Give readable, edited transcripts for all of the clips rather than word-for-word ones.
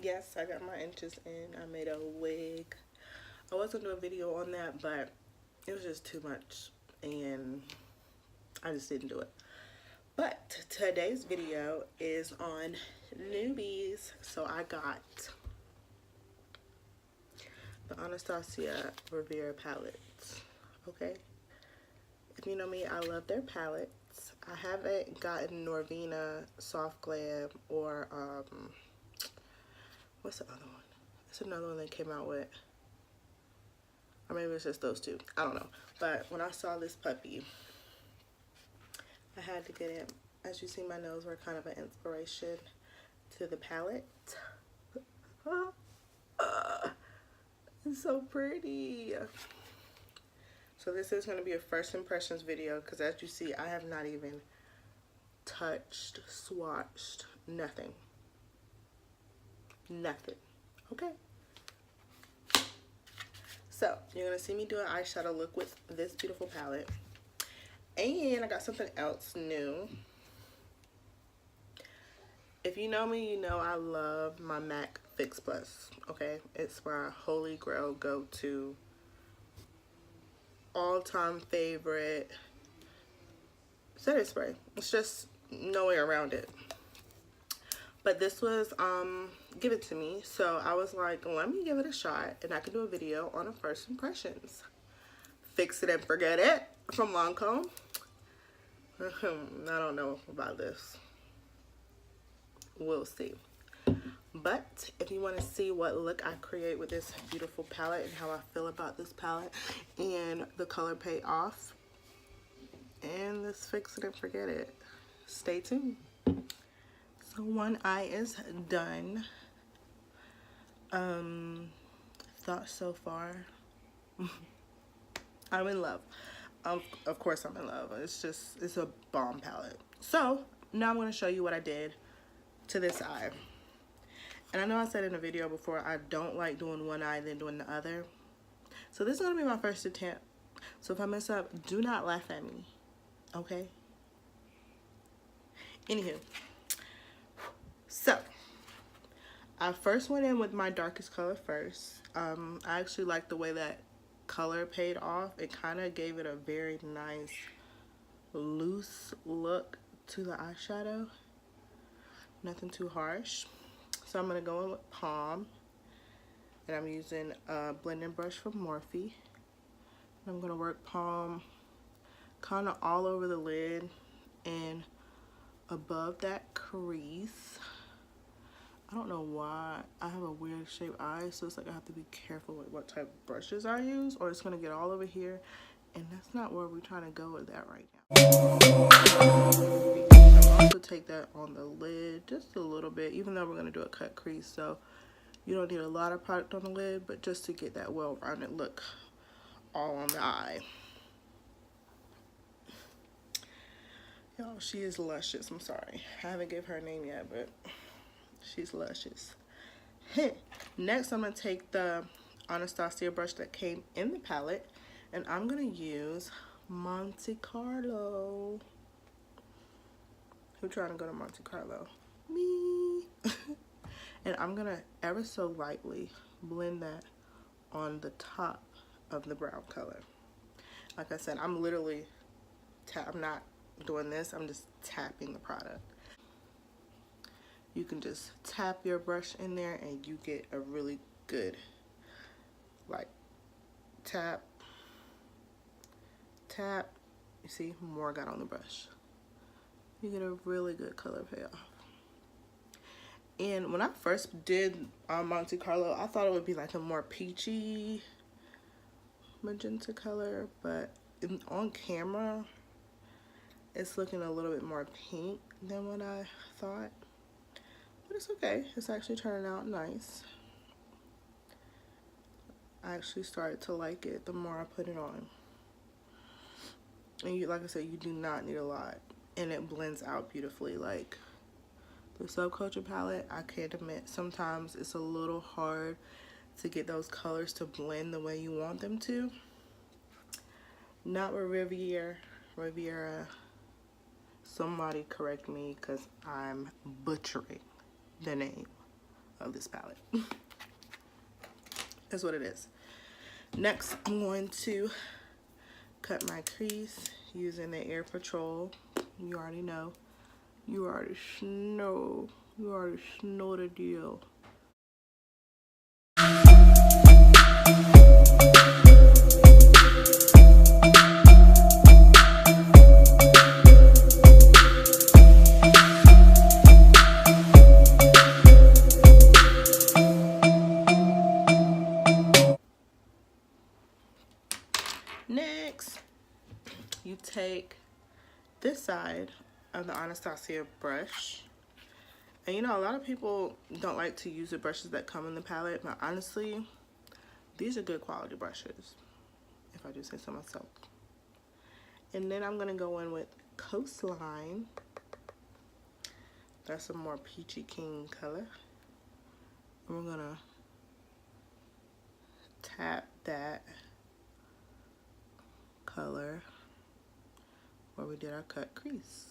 Yes, I got my inches in. I made a wig. I was gonna do a video on that, but it was just too much and I just didn't do it. But today's video is on newbies. So I got the Anastasia Riviera palettes. Okay. If you know me, I love their palettes. I haven't gotten Norvina Soft Glam or what's the other one? It's another one they came out with. Or maybe it's just those two. I don't know. But when I saw this puppy, I had to get it. As you see, my nails were kind of an inspiration to the palette. It's so pretty. So this is going to be a first impressions video because as you see, I have not even touched, swatched, nothing. Nothing. Okay. So you're going to see me do an eyeshadow look with this beautiful palette. And I got something else new. If you know me, you know I love my MAC Fix Plus. Okay, it's my holy grail go-to, all-time favorite setting spray. It's just no way around it. But this was given to me, so I was like, let me give it a shot, and I can do a video on a first impressions. Fix it and forget it from Lancome. I don't know about this. We'll see. But if you want to see what look I create with this beautiful palette and how I feel about this palette and the color pay off and this fix it and forget it, stay tuned. So one eye is done. Thoughts so far? I'm in love. Of course I'm in love. It's a bomb palette. So now I'm going to show you what I did to this eye. And I know I said in a video before, I don't like doing one eye then doing the other. So this is going to be my first attempt. So if I mess up, do not laugh at me. Okay? Anywho. So, I first went in with my darkest color first. I actually like the way that color paid off. It kind of gave it a very nice loose look to the eyeshadow. Nothing too harsh. So I'm going to go in with Palm. And I'm using a blending brush from Morphe. I'm going to work Palm kind of all over the lid and above that crease. I don't know why. I have a weird shaped eye, so it's like I have to be careful with what type of brushes I use, or it's going to get all over here. And that's not where we're trying to go with that right now. I'll also take that on the lid just a little bit, even though we're going to do a cut crease. So you don't need a lot of product on the lid, but just to get that well-rounded look all on the eye. Y'all, she is luscious. I'm sorry. I haven't given her a name yet, but she's luscious. Next, I'm going to take the Anastasia brush that came in the palette, and I'm going to use Monte Carlo. Who's trying to go to Monte Carlo? Me. And I'm going to ever so lightly blend that on the top of the brown color. Like I said, I'm literally, I'm not doing this, I'm just tapping the product. You can just tap your brush in there and you get a really good, like, tap, tap. You see, more got on the brush. You get a really good color payoff. And when I first did Monte Carlo, I thought it would be like a more peachy magenta color, but on camera, it's looking a little bit more pink than what I thought. But it's okay. It's actually turning out nice. I actually started to like it the more I put it on. And you, like I said, you do not need a lot. And it blends out beautifully. Like the Subculture palette, I can't admit, sometimes it's a little hard to get those colors to blend the way you want them to. Not with Riviera. Somebody correct me because I'm butchering the name. of this palette. That's what it is. Next, I'm going to cut my crease using the Air Patrol. You already know. You already know. You already know the deal. Next, you take this side of the Anastasia brush. And you know, a lot of people don't like to use the brushes that come in the palette, but honestly, these are good quality brushes, if I do say so myself. And then I'm gonna go in with Coastline. That's a more peachy king color. And we're gonna tap that color where we did our cut crease.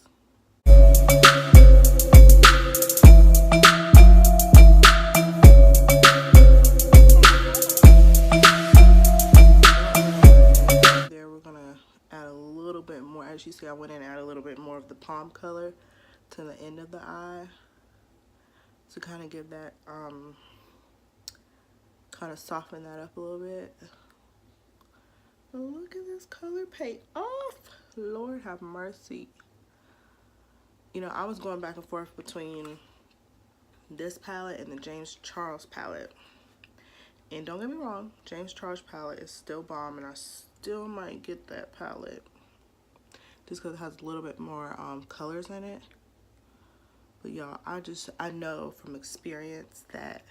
There we're gonna add a little bit more. As you see, I went in and added a little bit more of the palm color to the end of the eye to kind of give that kind of soften that up a little bit. But look at this color pay off. Lord have mercy. You know, I was going back and forth between this palette and the James Charles palette. And don't get me wrong, James Charles palette is still bomb, and I still might get that palette just because it has a little bit more colors in it. But y'all, I know from experience that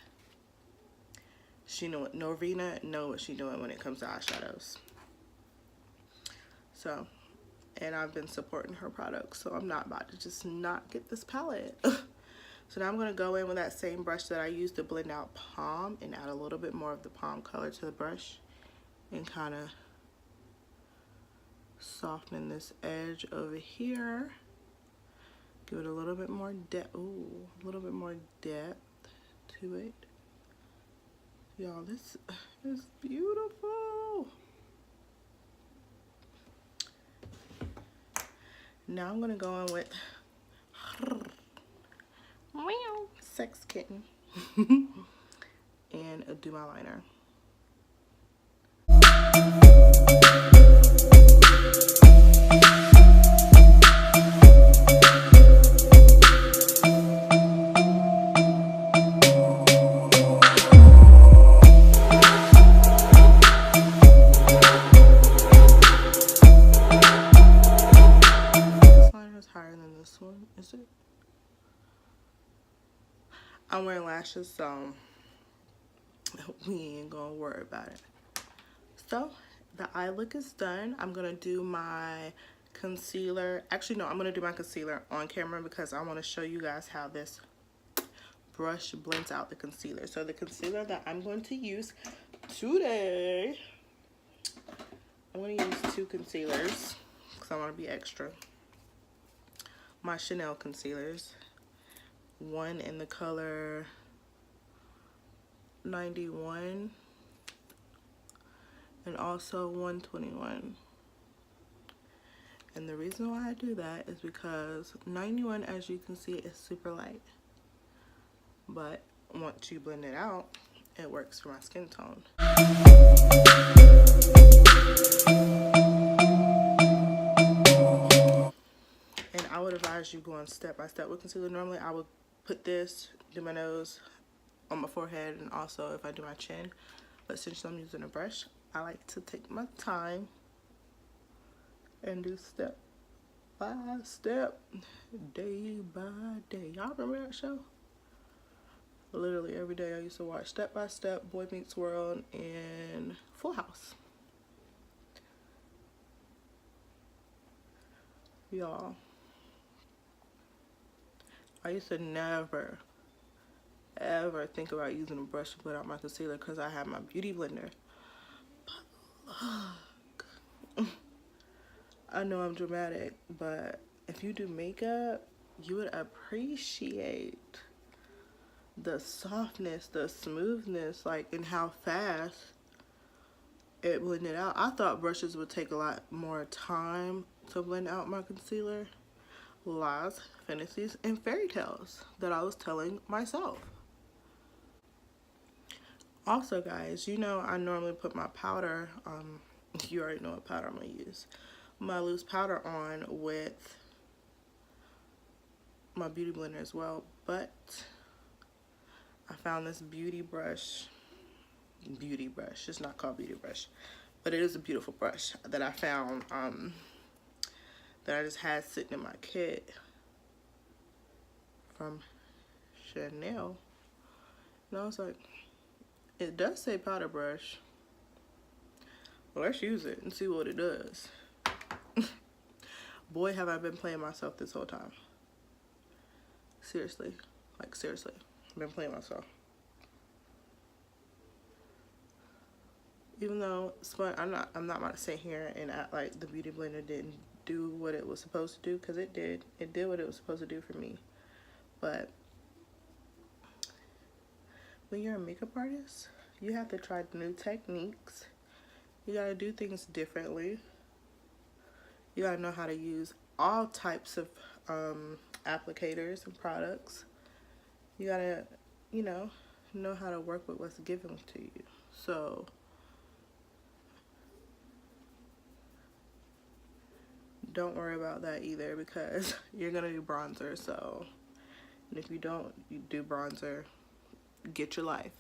Norvina know what she's doing when it comes to eyeshadows. So, and I've been supporting her products, so I'm not about to just not get this palette. So now I'm going to go in with that same brush that I used to blend out palm and add a little bit more of the palm color to the brush and kind of soften this edge over here. Give it a little bit more depth. Ooh, a little bit more depth to it. Y'all, this is beautiful. Now I'm going to go in with Sex Kitten and do my liner. This liner is higher than this one, is it? I'm wearing lashes, so we ain't gonna worry about it. So the eye look is done. I'm gonna do my concealer. Actually, no, I'm gonna do my concealer on camera because I want to show you guys how this brush blends out the concealer. So the concealer that I'm going to use today, I'm gonna use two concealers because I want to be extra. My Chanel concealers. One in the color 91 and also 121. And the reason why I do that is because 91, as you can see, is super light, but once you blend it out, it works for my skin tone. And I would advise you going step by step with concealer. Normally I would put this, do my nose, on my forehead, and also if I do my chin. But since I'm using a brush, I like to take my time and do step by step, day by day. Y'all remember that show? Literally every day I used to watch Step by Step, Boy Meets World, and Full House. Y'all, I used to never ever think about using a brush to blend out my concealer because I have my beauty blender. But look, I know I'm dramatic, but if you do makeup, you would appreciate the softness, the smoothness, like, and how fast it blended out. I thought brushes would take a lot more time to blend out my concealer. Lies, fantasies, and fairy tales that I was telling myself. Also, guys, you know I normally put my powder, you already know what powder I'm going to use, my loose powder on with my beauty blender as well, but I found this beauty brush, it's not called beauty brush, but it is a beautiful brush that I found, that I just had sitting in my kit from Chanel, and I was like, it does say powder brush. Well, let's use it and see what it does. Boy, have I been playing myself this whole time. Seriously. Like, seriously. I've been playing myself. Even though it's fun, I'm not about to sit here and act like the beauty blender didn't do what it was supposed to do, because it did. It did what it was supposed to do for me. But when you're a makeup artist, you have to try new techniques. You gotta do things differently. You gotta know how to use all types of applicators and products. You gotta, you know how to work with what's given to you. So don't worry about that either, because you're gonna do bronzer. So, and if you don't do bronzer, get your life.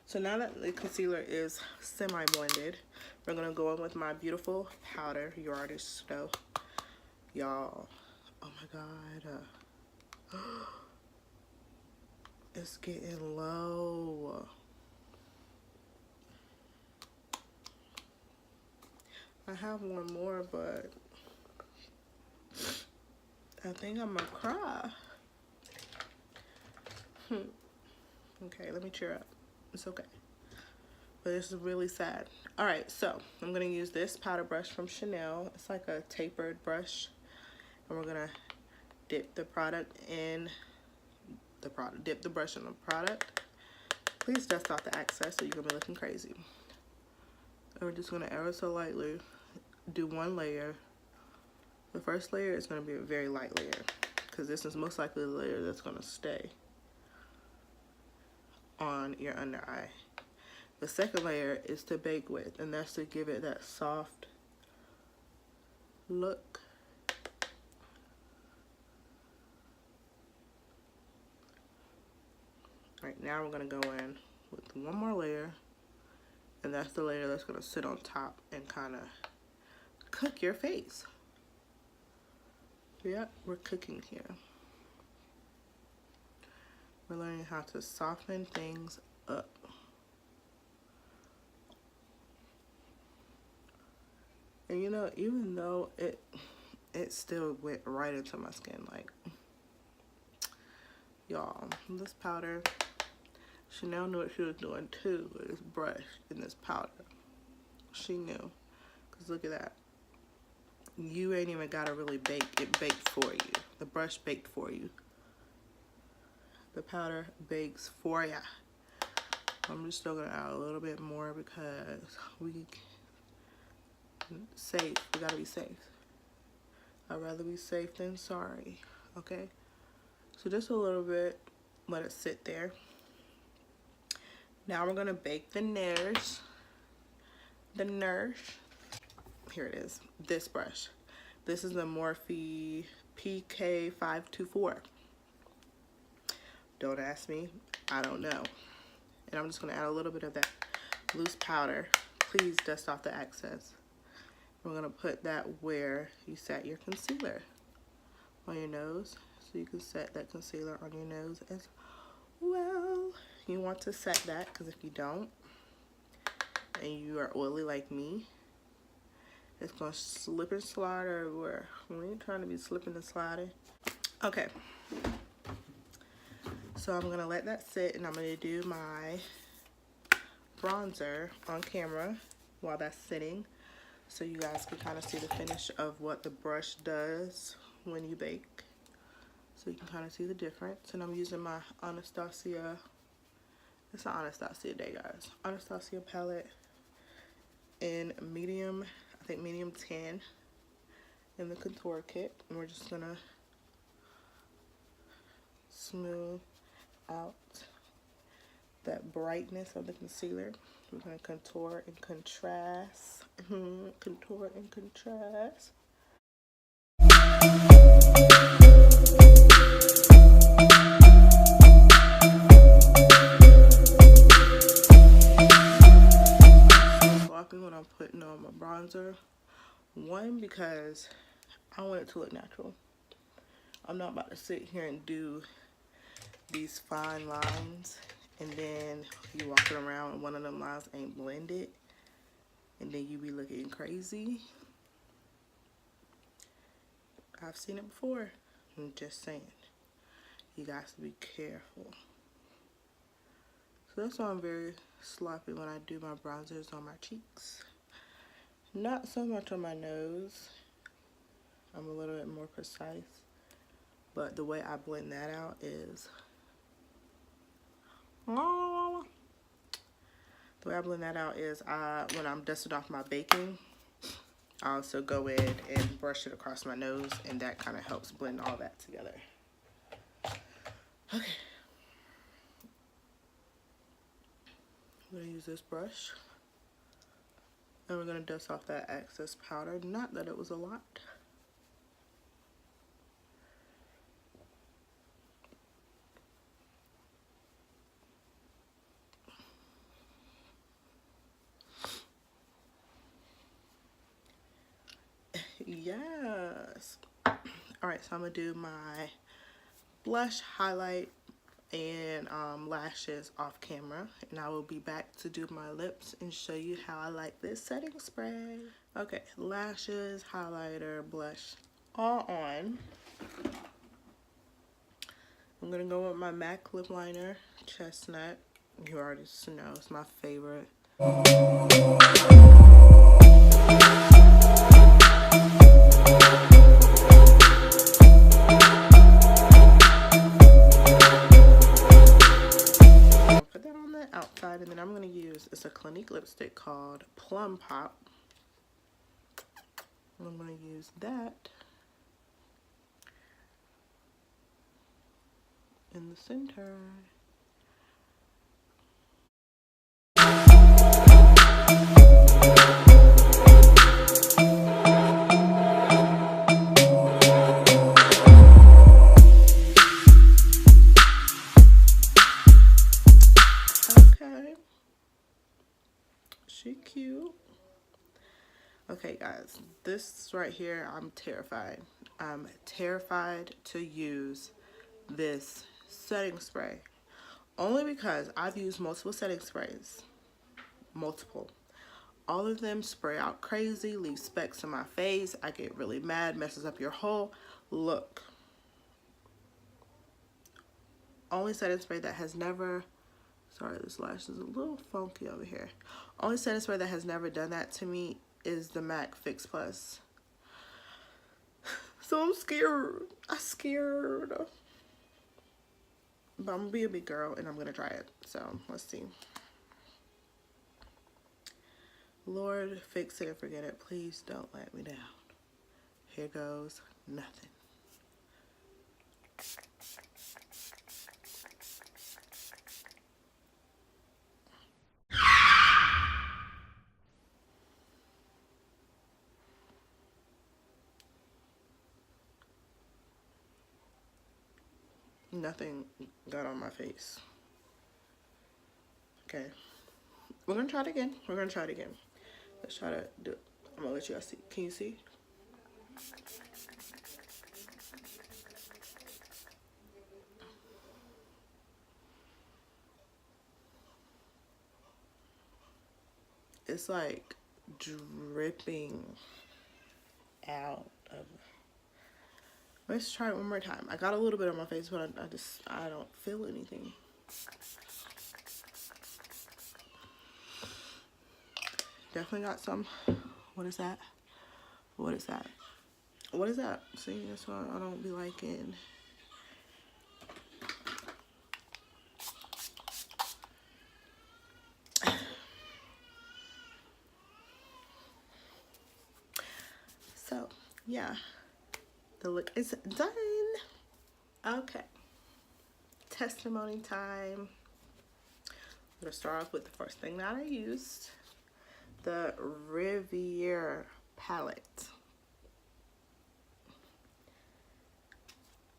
So now that the concealer is semi-blended, we're going to go in with my beautiful powder. You already know. Y'all, oh my God. It's getting low. I have one more, but I think I'm going to cry. Okay, let me cheer up. It's okay. But this is really sad. Alright, so I'm going to use this powder brush from Chanel. It's like a tapered brush. And we're going to dip the product in the product. Dip the brush in the product. Please dust off the excess, so you're going to be looking crazy. And we're just going to ever so lightly do one layer. The first layer is going to be a very light layer, because this is most likely the layer that's going to stay on your under eye. The second layer is to bake with, and that's to give it that soft look. Alright, now we're going to go in with one more layer, and that's the layer that's going to sit on top and kind of cook your face. Yeah, we're cooking here. We're learning how to soften things up. And you know, even though it still went right into my skin, like, y'all, this powder, Chanel knew what she was doing too with this brush and this powder. She knew. Because look at that. You ain't even got to really bake. It baked for you. The brush baked for you. The powder bakes for ya. I'm just still going to add a little bit more, because we safe. We got to be safe. I'd rather be safe than sorry. Okay? So just a little bit. Let it sit there. Now we're going to bake the nares. The nares. Here it is. This brush. This is the Morphe PK524. Don't ask me. I don't know. And I'm just going to add a little bit of that loose powder. Please dust off the excess. We're going to put that where you set your concealer. On your nose. So you can set that concealer on your nose as well. You want to set that, because if you don't, and you are oily like me, it's going to slip and slide everywhere. We ain't trying to be slipping and sliding. Okay. So I'm going to let that sit, and I'm going to do my bronzer on camera while that's sitting, so you guys can kind of see the finish of what the brush does when you bake. so you can kind of see the difference. And I'm using my Anastasia, it's not Anastasia Day, guys, Anastasia palette in medium, I think medium 10 in the contour kit. And we're just gonna smooth out that brightness of the concealer. We're gonna contour and contrast. Contour and contrast. Sloppy when I'm putting on my bronzer. One, because I want it to look natural. I'm not about to sit here and do these fine lines and then you walking around and one of them lines ain't blended and then you be looking crazy. I've seen it before. I'm just saying, you guys to be careful. So that's why I'm very sloppy when I do my bronzers on my cheeks. Not so much on my nose. I'm a little bit more precise. But the way I blend that out is when I'm dusting off my baking, I also go in and brush it across my nose, and that kind of helps blend all that together. Okay. I'm going to use this brush, and we're going to dust off that excess powder. Not that it was a lot. Yes. Alright, so I'm going to do my blush, highlight, and lashes off camera. And I will be back to do my lips and show you how I like this setting spray. Okay, lashes, highlighter, blush, all on. I'm going to go with my MAC lip liner, Chestnut. You already know, it's my favorite. Put that on the outside, and then I'm going to use, it's a Clinique lipstick called Plum Pop. I'm going to use that in the center. Okay. She cute. Okay, guys, this right here, I'm terrified. I'm terrified to use this setting spray. Only because I've used multiple setting sprays. Multiple. All of them spray out crazy, leave specks on my face. I get really mad, messes up your whole look. Only setting spray that has never, sorry, this lash is a little funky over here. Only setting spray that has never done that to me is the MAC Fix Plus. So I'm scared. I'm scared. But I'm gonna be a big girl and I'm gonna try it. So let's see. Lord, fix it and forget it. Please don't let me down. Here goes nothing. Nothing got on my face. Okay. We're gonna try it again. We're gonna try it again. Let's try to do it. I'm gonna let you guys see. Can you see? It's like dripping out of. Let's try it one more time. I got a little bit on my face, but I don't feel anything. Definitely got some. What is that? What is that? What is that? See, that's what I don't be liking. yeah, the look is done. Okay, testimony time. I'm gonna start off with the first thing that I used, the Riviera palette.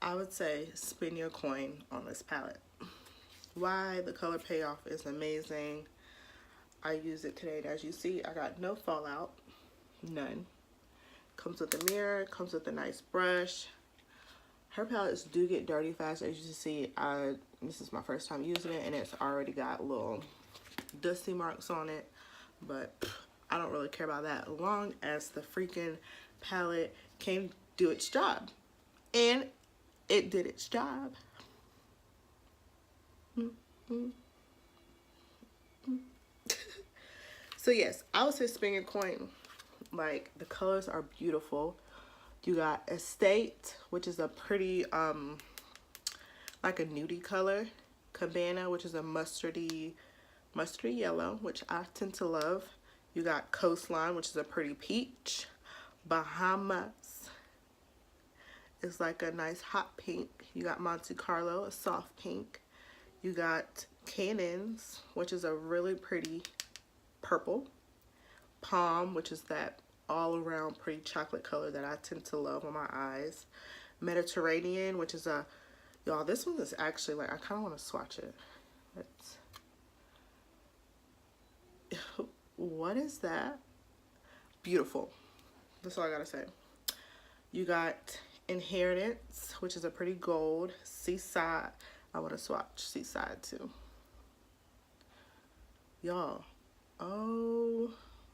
I would say spend your coin on this palette. Why? The color payoff is amazing. I use it today, and as you see, I got no fallout, none. Comes with a mirror, comes with a nice brush. Her palettes do get dirty fast. As you see, this is my first time using it, and it's already got little dusty marks on it, but I don't really care about that as long as the freaking palette can do its job. And it did its job. So yes, I would say spend your coin. Like, the colors are beautiful. You got Estate, which is a pretty like a nudie color. Cabana, which is a mustardy yellow, which I tend to love. You got Coastline, which is a pretty peach. Bahamas is like a nice hot pink. You got Monte Carlo, a soft pink. You got Cannons, which is a really pretty purple. Palm, which is that all around pretty chocolate color that I tend to love on my eyes. Mediterranean, which is a, y'all, this one is actually like, I kind of want to swatch it. What is that? Beautiful. That's all I gotta say. You got Inheritance, which is a pretty gold. Seaside. I want to swatch Seaside too. Y'all, oh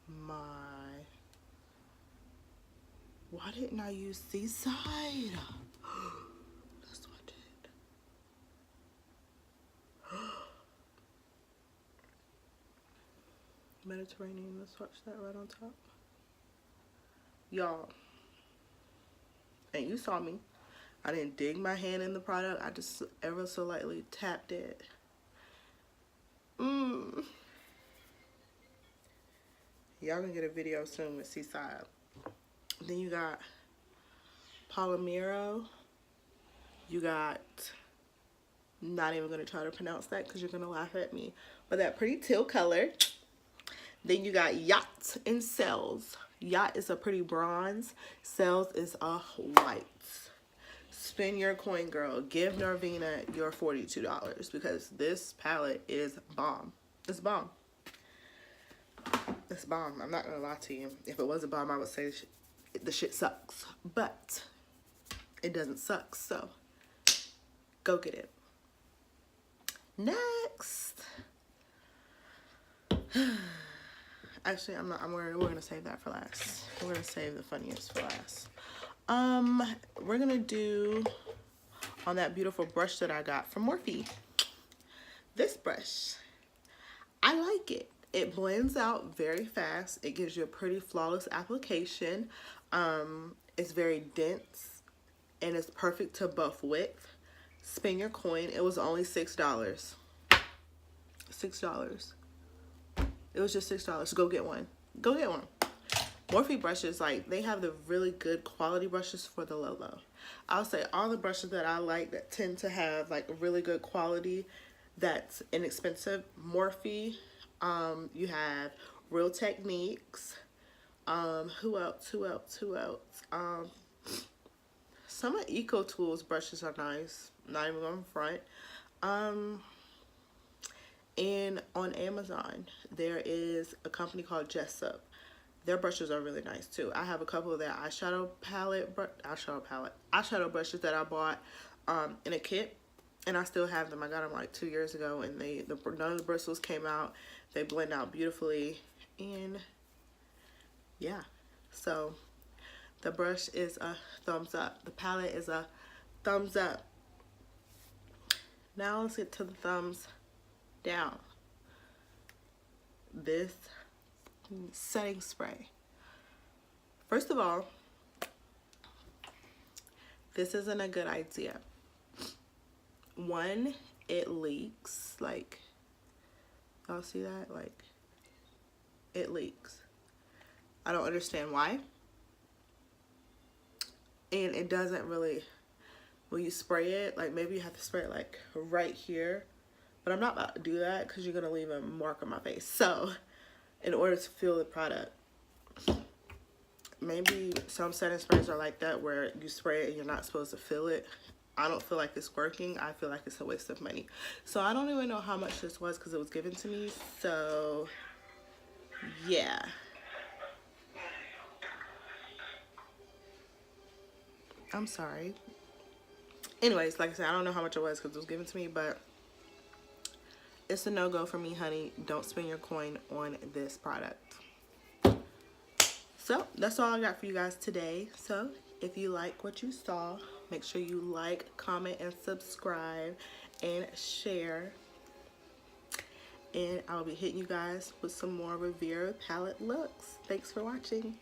my. Why didn't I use Seaside? That's what I did. Mediterranean, let's watch that right on top. Y'all, and you saw me. I didn't dig my hand in the product. I just ever so lightly tapped it. Y'all gonna get a video soon with Seaside. Then you got Palomero. You got, not even gonna try to pronounce that because you're gonna laugh at me, but that pretty teal color. Then you got Yacht and Cells. Yacht is a pretty bronze. Cells is a white. Spend your coin, girl. Give Narvina your $42 because this palette is bomb. It's bomb. It's bomb. I'm not gonna lie to you. If it was a bomb, I would say the shit sucks. But it doesn't suck, so go get it. Next. Actually, we're gonna save that for last. We're gonna save the funniest for last. We're gonna do on that beautiful brush that I got from Morphe. This brush, I like it. It blends out very fast. It gives you a pretty flawless application. It's very dense and it's perfect to buff with. Spend your coin. It was only $6. $6. It was just $6. Go get one. Go get one. Morphe brushes, like, they have the really good quality brushes for the low low. I'll say all the brushes that I like that tend to have like really good quality that's inexpensive. Morphe, you have Real Techniques. Who else? Some of Eco Tools brushes are nice. Not even on front. And on Amazon, there is a company called Jessup. Their brushes are really nice too. I have a couple of their eyeshadow brushes that I bought in a kit, and I still have them. I got them like 2 years ago, and none of the bristles came out. They blend out beautifully, and yeah. So the brush is a thumbs up. The palette is a thumbs up. Now let's get to the thumbs down. This setting spray. First of all, this isn't a good idea. One, it leaks. Like, y'all see that? Like, it leaks. I don't understand why. and it doesn't really, when you spray it, like maybe you have to spray it like right here, but I'm not about to do that because you're gonna leave a mark on my face. So in order to feel the product, maybe some setting sprays are like that where you spray it and you're not supposed to feel it. I don't feel like it's working. I feel like it's a waste of money. So I don't even know how much this was because it was given to me. So yeah. I'm sorry. Anyways, like I said, I don't know how much it was because it was given to me, but it's a no-go for me, honey. Don't spend your coin on this product. So that's all I got for you guys today. So if you like what you saw, make sure you like, comment, and subscribe and share. And I'll be hitting you guys with some more Riviera palette looks. Thanks for watching.